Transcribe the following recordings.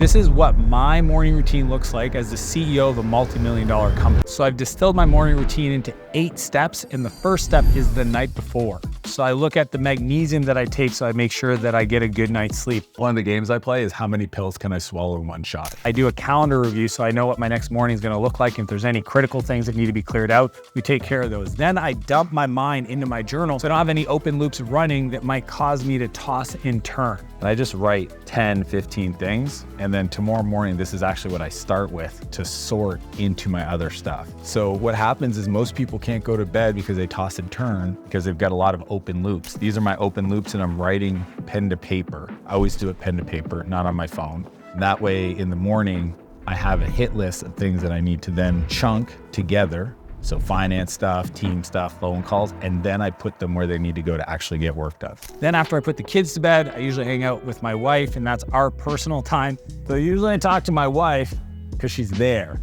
This is what my morning routine looks like as the CEO of a multi-million-dollar company. So I've distilled my morning routine into 8 steps, and the first step is the night before. So I look at the magnesium that I take so I make sure that I get a good night's sleep. One of the games I play is how many pills can I swallow in one shot? I do a calendar review so I know what my next morning is going to look like. If there's any critical things that need to be cleared out, we take care of those. Then I dump my mind into my journal so I don't have any open loops running that might cause me to toss and turn. And I just write 10, 15 things. And then tomorrow morning, this is actually what I start with to sort into my other stuff. So what happens is most people can't go to bed because they toss and turn because they've got a lot of open loops. These are my open loops and I'm writing pen to paper. I always do it pen to paper, not on my phone. That way in the morning, I have a hit list of things that I need to then chunk together. So finance stuff, team stuff, phone calls, and then I put them where they need to go to actually get work done. Then after I put the kids to bed, I usually hang out with my wife, and that's our personal time. So usually I talk to my wife because she's there,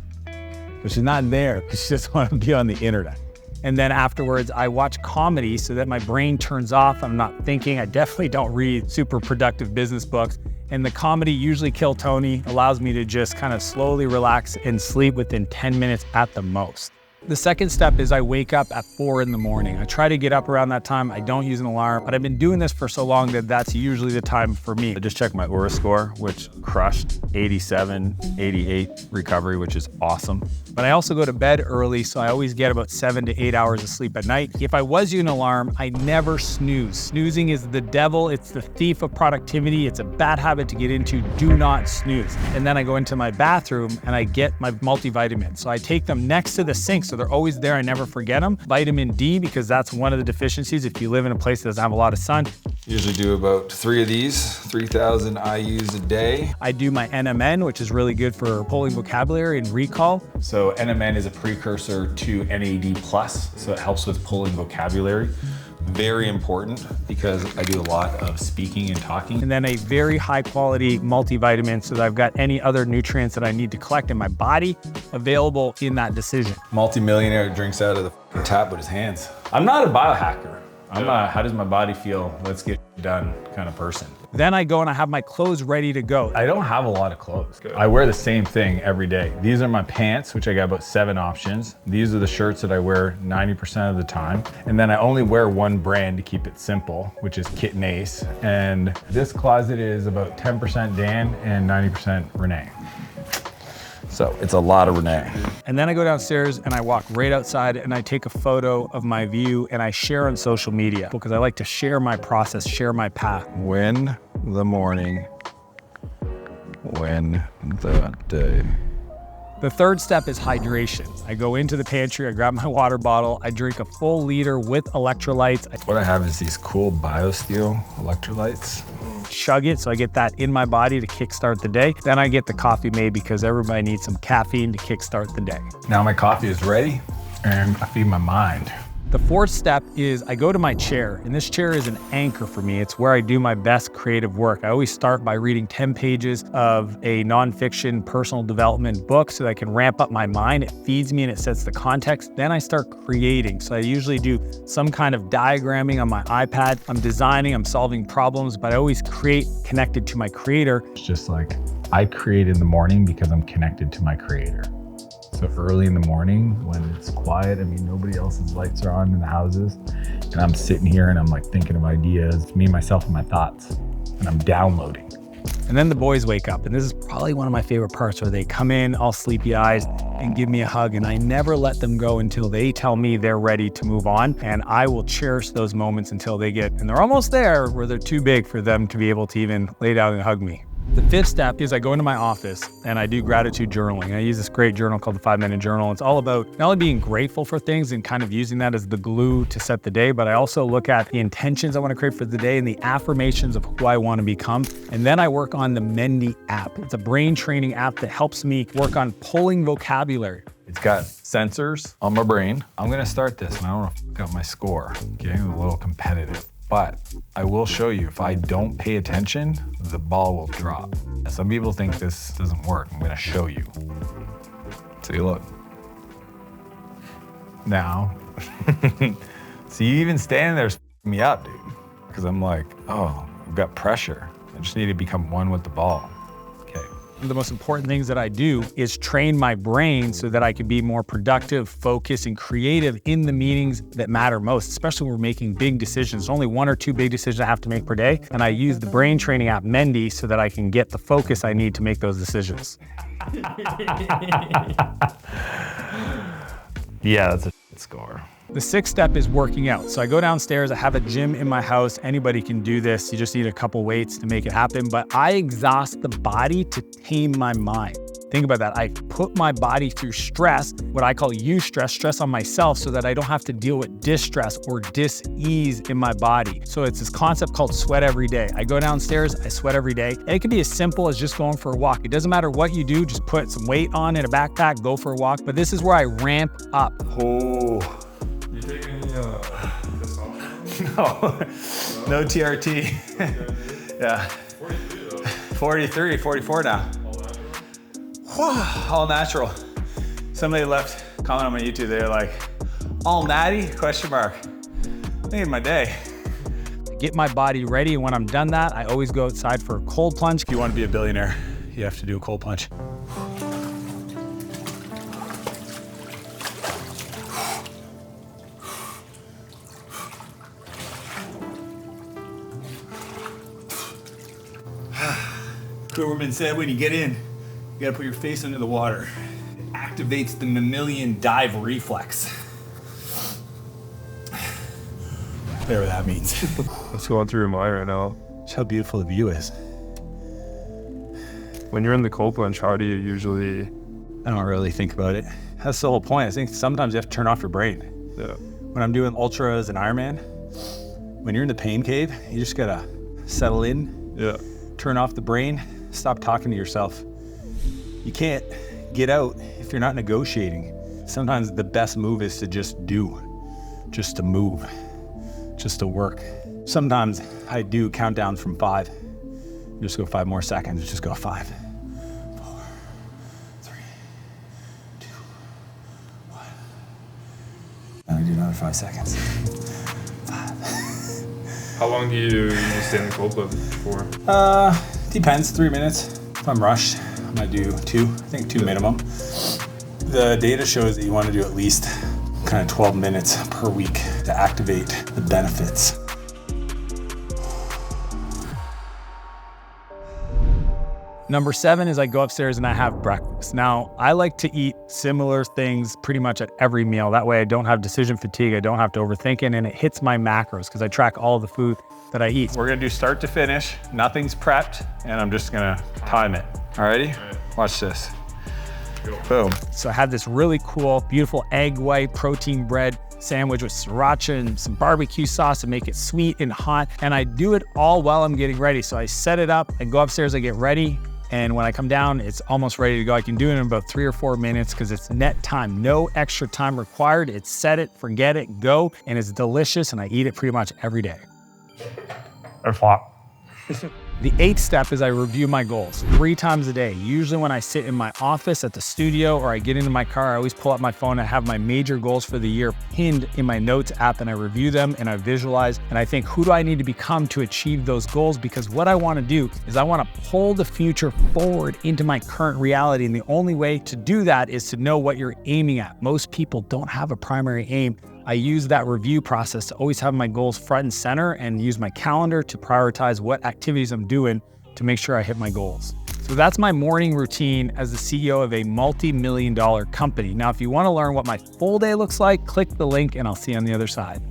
but she's not there because she just wants to be on the internet. And then afterwards, I watch comedy so that my brain turns off. I'm not thinking. I definitely don't read super productive business books. And the comedy, usually Kill Tony, allows me to just kind of slowly relax and sleep within 10 minutes at the most. The second step is I wake up at 4 in the morning. I try to get up around that time. I don't use an alarm, but I've been doing this for so long that that's usually the time for me. I just checked my Oura score, which crushed 87, 88 recovery, which is awesome. But I also go to bed early, so I always get about 7 to 8 hours of sleep at night. If I was using an alarm, I never snooze. Snoozing is the devil. It's the thief of productivity. It's a bad habit to get into. Do not snooze. And then I go into my bathroom and I get my multivitamins. So I take them next to the sink, so they're always there. I never forget them. Vitamin D, because that's one of the deficiencies if you live in a place that doesn't have a lot of sun. Usually do about 3 of these, 3,000 IUs a day. I do my NMN, which is really good for pulling vocabulary and recall. So NMN is a precursor to NAD+, so it helps with pulling vocabulary. Very important because I do a lot of speaking and talking. And then a very high quality multivitamin so that I've got any other nutrients that I need to collect in my body available in that decision. Multi-millionaire drinks out of the tap with his hands. I'm not a biohacker. I'm a how does my body feel, let's get done kind of person. Then I go and I have my clothes ready to go. I don't have a lot of clothes. I wear the same thing every day. These are my pants, which I got about 7 options. These are the shirts that I wear 90% of the time. And then I only wear one brand to keep it simple, which is Kit & Ace. And this closet is about 10% Dan and 90% Renee. So it's a lot of Renee. And then I go downstairs and I walk right outside and I take a photo of my view and I share on social media because I like to share my process, share my path. Win the morning, win the day. The third step is hydration. I go into the pantry, I grab my water bottle, I drink a full liter with electrolytes. What I have is these cool BioSteel electrolytes. Chug it so I get that in my body to kickstart the day. Then I get the coffee made because everybody needs some caffeine to kickstart the day. Now my coffee is ready and I feed my mind. The fourth step is I go to my chair, and this chair is an anchor for me. It's where I do my best creative work. I always start by reading 10 pages of a nonfiction personal development book so that I can ramp up my mind. It feeds me and it sets the context. Then I start creating. So I usually do some kind of diagramming on my iPad. I'm designing, I'm solving problems, but I always create connected to my creator. It's just like I create in the morning because I'm connected to my creator. So early in the morning when it's quiet, I mean, nobody else's lights are on in the houses. And I'm sitting here and I'm like thinking of ideas, me, myself, and my thoughts, and I'm downloading. And then the boys wake up. And this is probably one of my favorite parts where they come in all sleepy eyes and give me a hug. And I never let them go until they tell me they're ready to move on. And I will cherish those moments until they get, and they're almost there where they're too big for them to be able to even lay down and hug me. The fifth step is I go into my office and I do gratitude journaling. I use this great journal called the 5-Minute Journal. It's all about not only being grateful for things and kind of using that as the glue to set the day, but I also look at the intentions I want to create for the day and the affirmations of who I want to become. And then I work on the Mendy app. It's a brain training app that helps me work on pulling vocabulary. It's got sensors on my brain. I'm gonna start this and I don't want to fuck up my score. Okay, I'm a little competitive. But I will show you, if I don't pay attention, the ball will drop. Some people think this doesn't work. I'm gonna show you. Take a look. Now, see, you even standing there is me up, dude. Because I'm like, oh, I've got pressure. I just need to become one with the ball. Okay, One of the most important things that I do is train my brain so that I can be more productive, focused, and creative in the meetings that matter most, especially when we're making big decisions. There's only 1 or 2 big decisions I have to make per day, and I use the brain training app Mendy so that I can get the focus I need to make those decisions. Yeah, that's a score. The 6th step is working out. So I go downstairs, I have a gym in my house. Anybody can do this. You just need a couple weights to make it happen. But I exhaust the body to tame my mind. Think about that. I put my body through stress, what I call eustress, stress on myself, so that I don't have to deal with distress or dis-ease in my body. So it's this concept called sweat every day. I go downstairs, I sweat every day. And it can be as simple as just going for a walk. It doesn't matter what you do, just put some weight on in a backpack, go for a walk. But this is where I ramp up. Oh. You take any testosterone? No TRT. Yeah. 42 though. 43, 44 now. All natural. Somebody left a comment on my YouTube. They're like, all natty? Question mark. Made my day. Get my body ready, and when I'm done that, I always go outside for a cold plunge. If you want to be a billionaire, you have to do a cold plunge. Huberman said when you get in, you gotta put your face under the water. It activates the mammalian dive reflex. Whatever that means. What's going through your mind right now? Just how beautiful the view is. When you're in the cold plunge, how do you usually? I don't really think about it. That's the whole point. I think sometimes you have to turn off your brain. Yeah. When I'm doing ultras and Ironman, when you're in the pain cave, you just gotta settle in, Yeah. turn off the brain, stop talking to yourself. You can't get out if you're not negotiating. Sometimes the best move is to just do, just to move, just to work. Sometimes I do countdowns from 5. Just go 5 more seconds, just go 5, 4, 3, 2, 1. And I do another 5 seconds. How long do you stay in the cold plunge for? Depends, 3 minutes. If I'm rushed, I might do 2, I think 2 minimum. The data shows that you want to do at least kind of 12 minutes per week to activate the benefits. Number 7 is I go upstairs and I have breakfast. Now, I like to eat similar things pretty much at every meal. That way I don't have decision fatigue, I don't have to overthink it, and it hits my macros because I track all the food that I eat. We're gonna do start to finish, nothing's prepped, and I'm just gonna time it. Alrighty? Watch this. Boom. So I have this really cool, beautiful egg white protein bread sandwich with sriracha and some barbecue sauce to make it sweet and hot. And I do it all while I'm getting ready. So I set it up, I go upstairs, I get ready. And when I come down, it's almost ready to go. I can do it in about 3 or 4 minutes because it's net time. No extra time required. It's set it, forget it, go. And it's delicious, and I eat it pretty much every day. Or flop. The 8th step is I review my goals 3 times a day. Usually when I sit in my office at the studio or I get into my car, I always pull up my phone. I have my major goals for the year pinned in my notes app, and I review them and I visualize. And I think, who do I need to become to achieve those goals? Because what I want to do is I want to pull the future forward into my current reality. And the only way to do that is to know what you're aiming at. Most people don't have a primary aim. I use that review process to always have my goals front and center and use my calendar to prioritize what activities I'm doing to make sure I hit my goals. So that's my morning routine as the CEO of a multi-million-dollar company. Now, if you want to learn what my full day looks like, click the link and I'll see you on the other side.